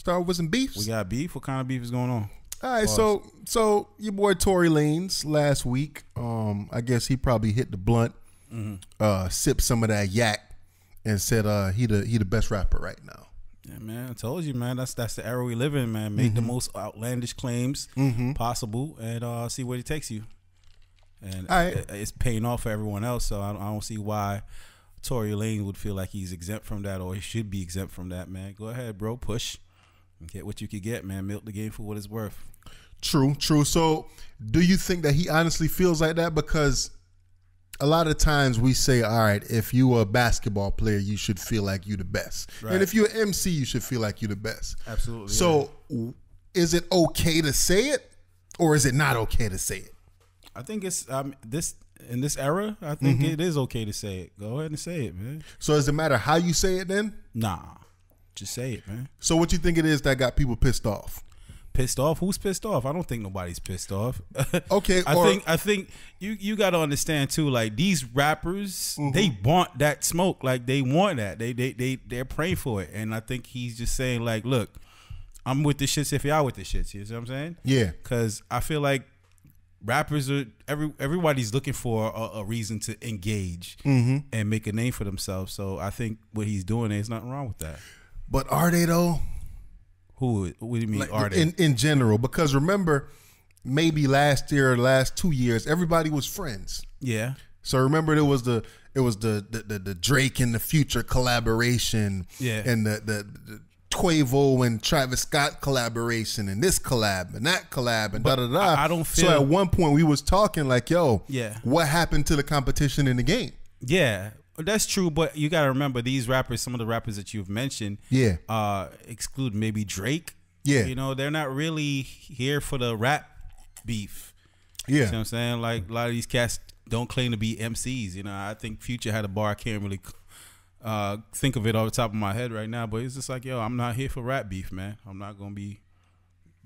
start with some beefs. We got beef. What kind of beef is going on? All right, so your boy Tory Lanez last week, I guess he probably hit the blunt, sipped some of that yak, and said he the best rapper right now. Yeah, man, I told you, man. That's the era we live in, man. Make the most outlandish claims possible, and see where it takes you. And it's paying off for everyone else, so I don't see why Tory Lanez would feel like he's exempt from that, or he should be exempt from that, man. Go ahead, bro. Push. Get what you could get, man. Milk the game for what it's worth. True. So do you think that he honestly feels like that? Because a lot of times we say, all right, if you are a basketball player, you should feel like you the best. Right. And if you're an MC, you should feel like you the best. Absolutely. So is it okay to say it, or is it not okay to say it? I think it's in this era, I think it is okay to say it. Go ahead and say it, man. So does it matter how you say it then? Nah. Just say it, man. So what you think it is that got people pissed off? Pissed off? Who's pissed off? I don't think nobody's pissed off. Okay. I think you got to understand too. Like these rappers, they want that smoke. Like they want that. They're praying for it. And I think he's just saying like, look, I'm with this shit if y'all with this shit. You know what I'm saying? Yeah. Because I feel like rappers are everybody's looking for a reason to engage and make a name for themselves. So I think what he's doing, there's nothing wrong with that. But are they though? What do you mean? Like, are they in general? Because remember, maybe last year, last 2 years, everybody was friends. Yeah. So remember, it was the Drake and the Future collaboration. Yeah. And the Quavo and Travis Scott collaboration, and this collab and that collab and da da da. I don't feel. So at one point we was talking like, yo, yeah, what happened to the competition in the game? Yeah. That's true, but you got to remember these rappers, some of the rappers that you've mentioned, exclude maybe Drake. Yeah. You know, they're not really here for the rap beef. Yeah. You know what I'm saying? Like a lot of these cats don't claim to be MCs. You know, I think Future had a bar. I can't really think of it off the top of my head right now, but it's just like, yo, I'm not here for rap beef, man. I'm not going to be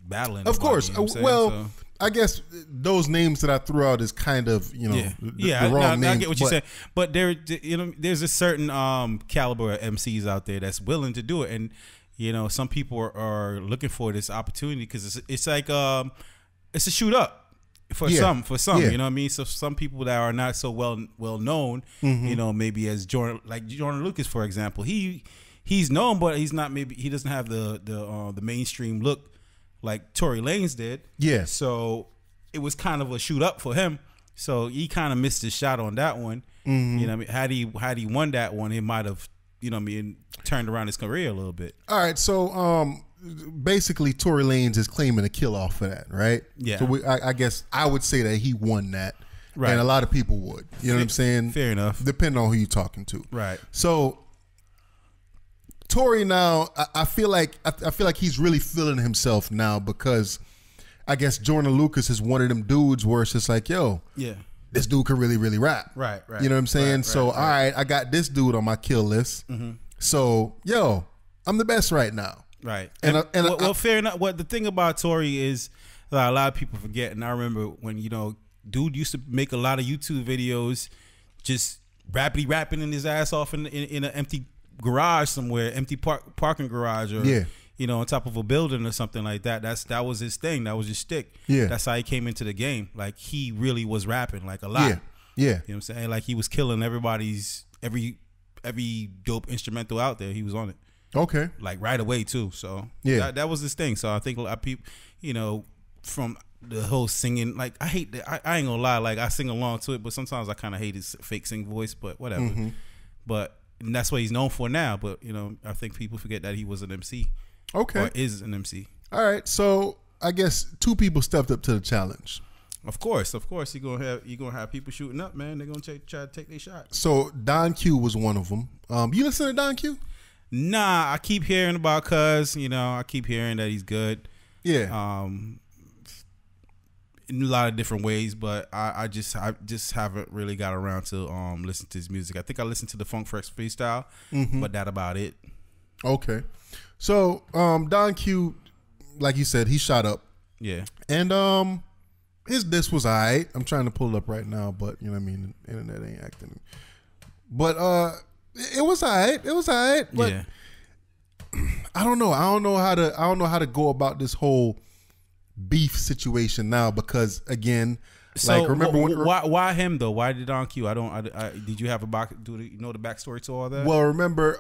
battling. Of course. Well, I guess those names that I threw out is kind of, you know, the wrong names. I get what you're saying, but there's a certain caliber of MCs out there that's willing to do it, and you know, some people are looking for this opportunity because it's like it's a shoot up for some, you know what I mean. So some people that are not so well known, you know, maybe as Jordan Lucas, for example, he's known, but he's not. Maybe he doesn't have the mainstream look like Tory Lanez did. Yeah. So it was kind of a shoot up for him. So he kind of missed his shot on that one. You know what I mean? Had he won that one, it might have, you know what I mean, turned around his career a little bit. All right. So basically Tory Lanez is claiming a kill off for that, right? Yeah. So I guess I would say that he won that. Right. And a lot of people would. You know what I'm saying? Fair enough. Depending on who you're talking to. Right. So Tory now, I feel like he's really feeling himself now because I guess Jordan Lucas is one of them dudes where it's just like, yo, yeah, this dude can really, really rap. Right, right. You know what I'm saying? Right, so, all right, I got this dude on my kill list. So, yo, I'm the best right now. Right. And fair enough. What the thing about Tory is that a lot of people forget, and I remember when, you know, dude used to make a lot of YouTube videos just rapping in his ass off in an empty garage somewhere, empty parking garage, or you know, on top of a building or something like that. That was his thing. That was his shtick. Yeah, that's how he came into the game. Like he really was rapping like a lot. Yeah, yeah. You know what I'm saying? Like he was killing everybody's every dope instrumental out there. He was on it. Okay, like right away too. So yeah, that was his thing. So I think a lot of people, you know, from the whole singing, like I hate that. I ain't gonna lie, like I sing along to it, but sometimes I kind of hate his fake sing voice. But whatever. But and that's what he's known for now. But, you know, I think people forget that he was an MC. Okay. Or is an MC. All right. So I guess two people stepped up to the challenge. Of course. You're gonna have people shooting up, man. They're gonna try to take their shot. So Don Q was one of them. You listen to Don Q? Nah, I keep hearing about Cuz, you know, I keep hearing that he's good. Yeah. In a lot of different ways, but I just haven't really got around to listen to his music. I think I listened to the Funk Fresh freestyle, but that about it. Okay, so Don Q, like you said, he shot up. Yeah, and his diss was alright. I'm trying to pull it up right now, but you know what I mean, the internet ain't acting. But it was alright. It was alright. But yeah. I don't know. I don't know how to go about this whole beef situation now because again, so like remember why him though? Why did Don Q? Did you have you know the backstory to all that? Well, remember,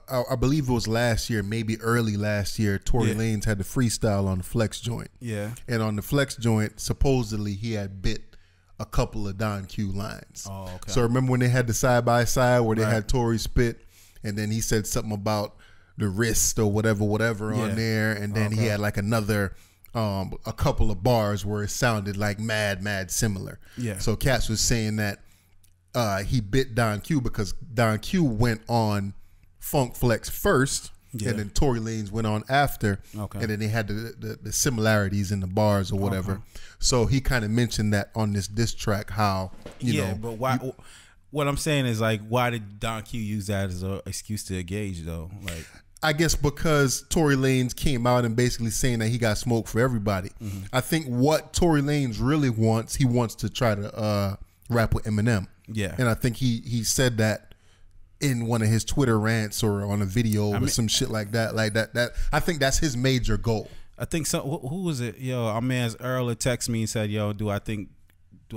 I believe it was last year, maybe early last year. Tory Lanez had the freestyle on the Flex joint. Yeah, and on the Flex joint, supposedly he had bit a couple of Don Q lines. Oh, okay. So remember when they had the side by side where they had Tory spit, and then he said something about the wrist or whatever on there, and then he had like another. A couple of bars where it sounded like mad similar. Yeah. So Cats was saying that he bit Don Q because Don Q went on Funk Flex first, and then Tory Lanez went on after, and then they had the similarities in the bars or whatever. So he kind of mentioned that on this diss track how you know. But why? What I'm saying is like, why did Don Q use that as an excuse to engage though? Like. I guess because Tory Lanez came out and basically saying that he got smoke for everybody. Mm-hmm. I think what Tory Lanez really wants, he wants to try to rap with Eminem. Yeah. And I think he said that in one of his Twitter rants or on a video or some shit like that. Like that I think that's his major goal. I think who was it? Yo, our man's Earl texted me and said, "Yo, do I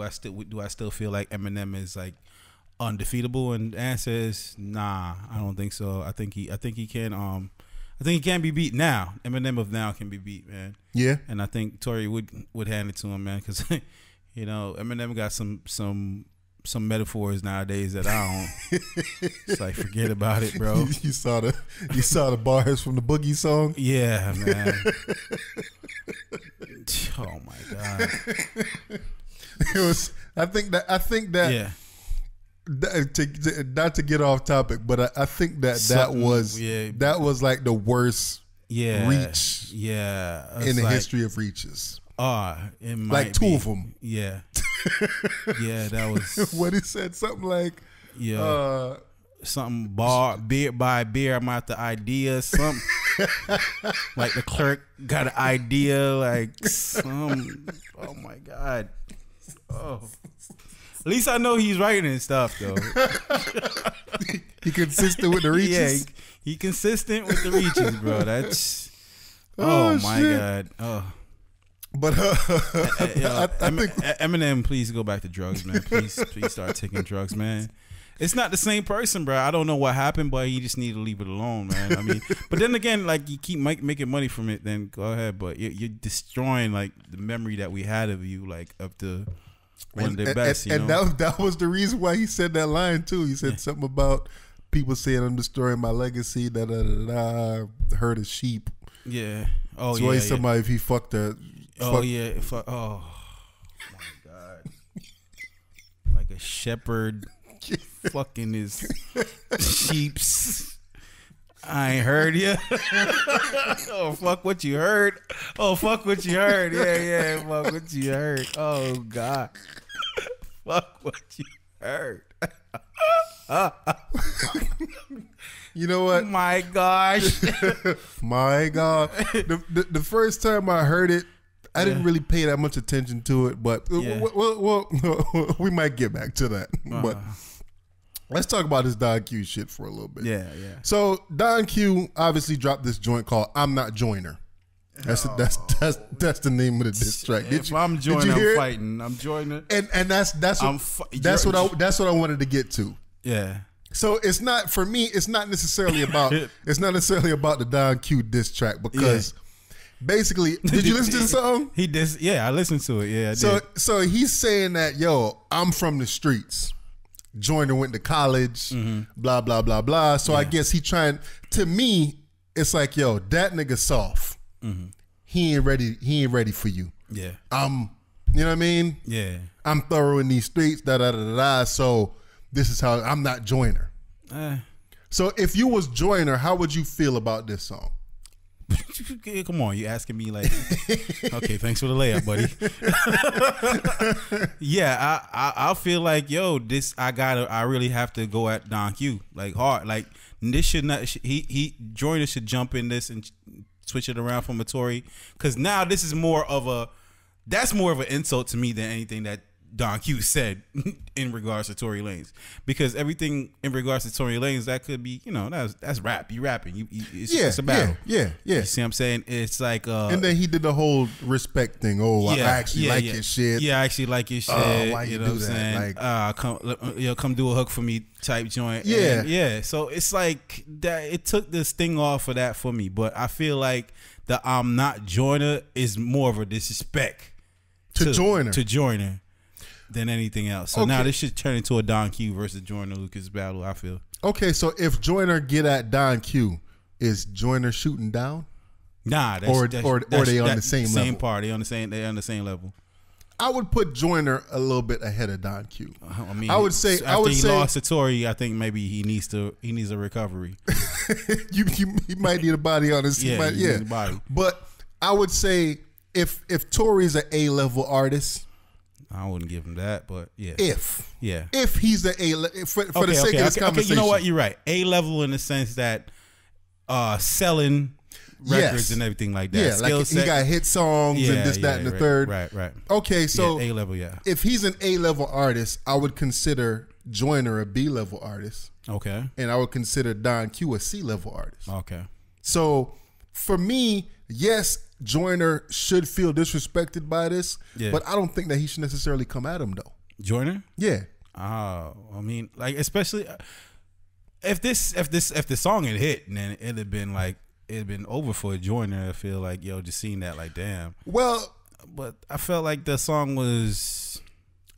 still feel like Eminem is like undefeatable?" And the answer is nah, I don't think so. I think he can be beat now. Eminem of now can be beat, man. Yeah. And I think Tory would hand it to him, man, because you know Eminem got some metaphors nowadays that I don't. It's like forget about it, bro. You saw the bars from the Boogie song. Yeah, man. Oh my god. It was. I think that. Yeah. Not to get off topic, but I think that was like the worst reach in the history of reaches. It might like two of them. Yeah. Yeah, that was what he said. Something like something beer. I'm out the idea. Something like the clerk got an idea. Like some. Oh my god. Oh. At least I know he's writing and stuff, though. He consistent with the reaches? Yeah, he consistent with the reaches, bro. That's... Oh my God. Oh. But I think... Eminem, please go back to drugs, man. Please start taking drugs, man. It's not the same person, bro. I don't know what happened, but you just need to leave it alone, man. I mean, but then again, like you keep making money from it, then go ahead. But you're destroying like the memory that we had of you, like of the... One of the best, and that was the reason why he said that line too. He said something about people saying I'm destroying my legacy. Herd of sheep. Yeah. Oh so yeah. So somebody if he fucked a. Oh yeah. Oh my god. Like a shepherd fucking his sheeps. I ain't heard you. Oh, fuck what you heard. Oh, fuck what you heard. Yeah, fuck what you heard. Oh, God. Fuck what you heard. You know what? My gosh. My God. The first time I heard it, I didn't really pay that much attention to it, but we might get back to that. But let's talk about this Don Q shit for a little bit. Yeah. So Don Q obviously dropped this joint called "I'm Not Joiner." That's the name of the diss track. I'm joining, I'm fighting. I'm joining, and that's what I wanted to get to. Yeah. So it's not for me. It's not necessarily about the Don Q diss track because. Basically, did you listen to the song? He did. Yeah, I listened to it. Yeah, I did. So he's saying that, yo, I'm from the streets. Joyner went to college, blah, blah, blah, blah. So I guess to me, it's like, yo, that nigga soft. Mm-hmm. He ain't ready for you. Yeah. You know what I mean? Yeah. I'm thorough in these streets, da. So this is how, I'm not Joyner. So if you was Joyner, how would you feel about this song? Come on, you asking me like, okay, thanks for the layup, buddy. Yeah, I feel like, yo, I really have to go at Don Q like hard. Like this should not. Joyner should jump in this and switch it around from a Tory, because now this is more of an insult to me than anything that Don Q said in regards to Tory Lanez, because everything in regards to Tory Lanez, that could be, that's rap. You rapping, it's a battle. Yeah. You see what I'm saying? It's like, and then he did the whole respect thing. Oh, I actually like your shit. Yeah, I actually like your shit. Why you know do that? Like, come do a hook for me type joint. Yeah, and so it's like that. It took this thing off of that for me, but I feel like the I'm not Joyner is more of a disrespect to Joyner than anything else. So now this should turn into a Don Q versus Joyner Lucas battle, I feel. Okay, so if Joyner get at Don Q, is Joyner shooting down? Nah, they on the same level? Same part. They on the same level. I would put Joyner a little bit ahead of Don Q. I mean, I would say after he lost to Tory, I think maybe he needs a recovery. He might need a body on his he needs a body. But I would say if Tory's an A-level artist, I wouldn't give him that, but yeah. If he's an A, for the sake of this conversation. Okay, you know what? You're right. A-level in the sense that selling records and everything like that. Yeah, like he got hit songs and this, that, and the third. Right. Okay, so A-level, if he's an A-level artist, I would consider Joyner a B-level artist. Okay. And I would consider Don Q a C-level artist. Okay. So for me, yes, Joyner should feel disrespected by this, but I don't think that he should necessarily come at him though. Joyner? Yeah. I mean, like, especially if the song had hit, then it'd been over for Joyner. I feel like, just seeing that, like, damn. Well, but I felt like the song was.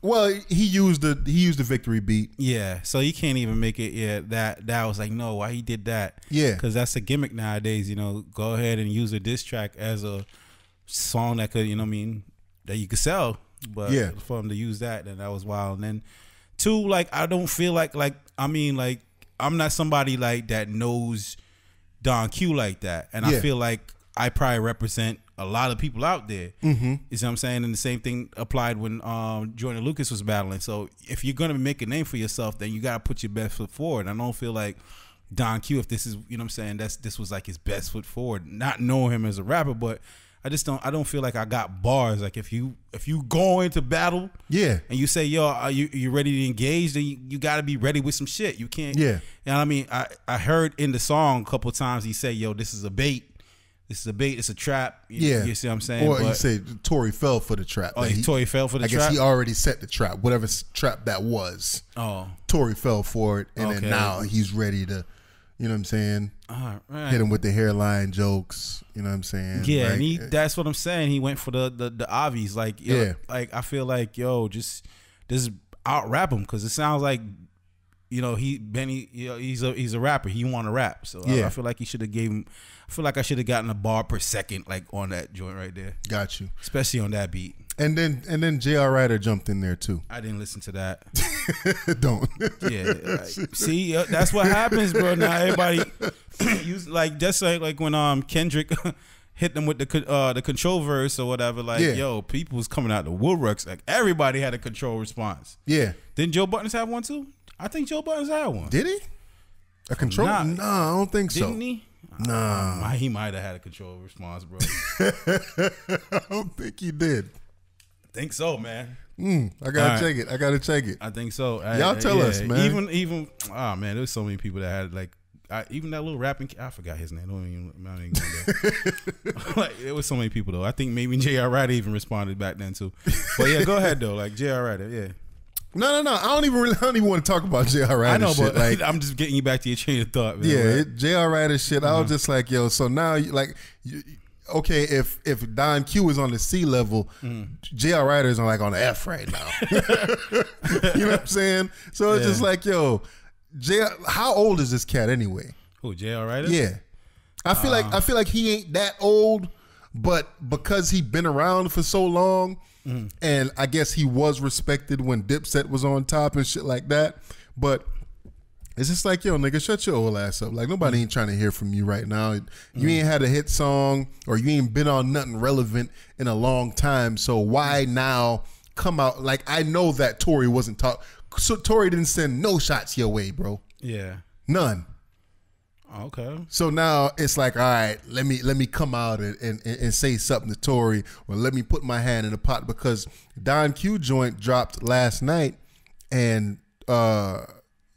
Well, he used the victory beat. Yeah, so he can't even make it. Yeah, that was like, no, why he did that? Yeah, because that's a gimmick nowadays. Go ahead and use a diss track as a song that could, that you could sell. But for him to use that, then that was wild. And then two, like, I don't feel like I'm not somebody like that knows Don Q like that, and I feel like I probably represent a lot of people out there. Mm-hmm. You see what I'm saying? And the same thing applied when Joyner Lucas was battling. So if you're gonna make a name for yourself, then you gotta put your best foot forward. I don't feel like Don Q, if this is, what I'm saying, this was like his best foot forward. Not knowing him as a rapper, but I don't feel like I got bars. Like if you go into battle, and you say, yo, are you ready to engage, then you gotta be ready with some shit. You can't. Yeah. You know what I mean? I heard in the song a couple of times he say, yo, this is a bait. This is a bait. It's a trap. You see what I'm saying? Or you say Tory fell for the trap. Oh, Tory fell for the trap? I guess he already set the trap, whatever trap that was. Oh. Tory fell for it, and then now he's ready to, you know what I'm saying? Hit him with the hairline jokes. You know what I'm saying? Yeah, like, and that's what I'm saying. He went for the obvious. Like, like I feel like, just out rap him, because it sounds like, he's a rapper. He want to rap. So I feel like he should have gave him. I feel like I should have gotten a bar per second, like, on that joint right there. Got you. Especially on that beat. And then J.R. Ryder jumped in there too. I didn't listen to that. Don't. See, that's what happens, bro. Now everybody, just like when Kendrick hit them with the control verse or whatever. Like, people was coming out the woodworks. Like, everybody had a control response. Yeah. Didn't Joe Buttons have one too? I think Joe Buttons had one. Did he? A control? No, I don't think so. Didn't he? Nah. He might have had a control response, bro. I don't think he did. I think so, man. I gotta check it. I think so. Y'all tell us, man. Even there's so many people that had, like, even that little rapping. I forgot his name. I'm not even going there. Like, it was so many people though. I think maybe J.R. Ryder even responded back then too. But yeah, go ahead though. Like J.R. Ryder, yeah. No. I don't even want to talk about J.R. Ryder. I know, shit. but like, I'm just getting you back to your train of thought, man. Yeah, J.R. Ryder shit. I was just like, yo. So now, like, okay, if Don Q is on the C level, J.R. Ryder is on the F right now. You know what I'm saying? So it's just like, yo, how old is this cat anyway? Who, J.R. Ryder? Yeah, I feel like he ain't that old, but because he been around for so long. And I guess he was respected when Dipset was on top and shit like that. But it's just like, yo, nigga, shut your old ass up. Like, nobody ain't trying to hear from you right now. You ain't had a hit song, or you ain't been on nothing relevant in a long time. So why now come out? Like, I know that Tory wasn't so Tory didn't send no shots your way, bro. Yeah. None. Okay. So now it's like, all right, let me come out and say something to Tory, or let me put my hand in the pot, because Don Q joint dropped last night, and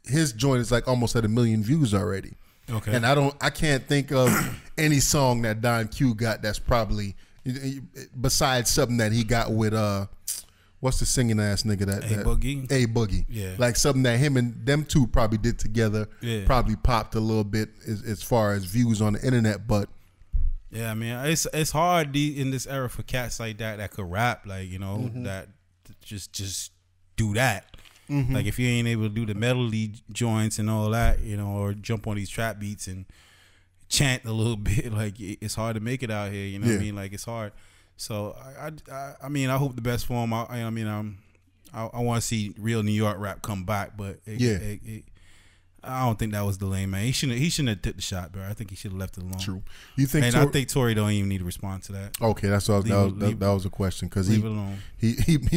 his joint is like almost at 1 million views already. Okay. And I can't think of any song that Don Q got that's probably, besides something that he got with what's the singing ass nigga that A-Boogie? A-Boogie. Yeah. Like something that him and them two probably did together. Yeah. Probably popped a little bit as far as views on the internet, but yeah, I mean, it's hard in this era for cats like that could rap, like, you know, that just do that. Like if you ain't able to do the melody joints and all that, you know, or jump on these trap beats and chant a little bit, like it's hard to make it out here. You know what I mean? Like it's hard. So I mean, I hope the best for him. I want to see real New York rap come back, but I don't think that was the lane, man. He shouldn't have took the shot, bro. I think he should have left it alone. True. You think? And I think Tory don't even need to respond to that. Okay, that was a question, because he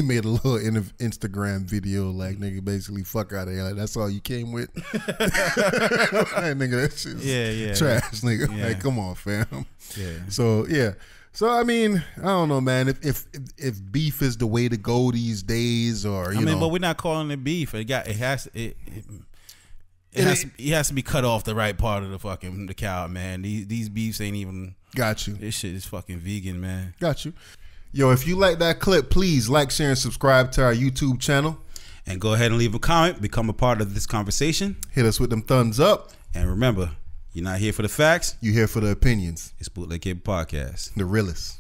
made a little Instagram video like, nigga, basically fuck out of here. Like, that's all you came with. Nigga, that shit's trash, nigga. Yeah. Like, come on, fam. Yeah. So I mean, I don't know, man. If beef is the way to go these days, or you know, but we're not calling it beef. He has to be cut off the right part of the cow, man. These beefs ain't even. Got you. This shit is fucking vegan, man. Got you. Yo, if you like that clip, please like, share, and subscribe to our YouTube channel. And go ahead and leave a comment. Become a part of this conversation. Hit us with them thumbs up. And remember, you're not here for the facts. You're here for the opinions. It's Bootleg Kid Podcast. The realest.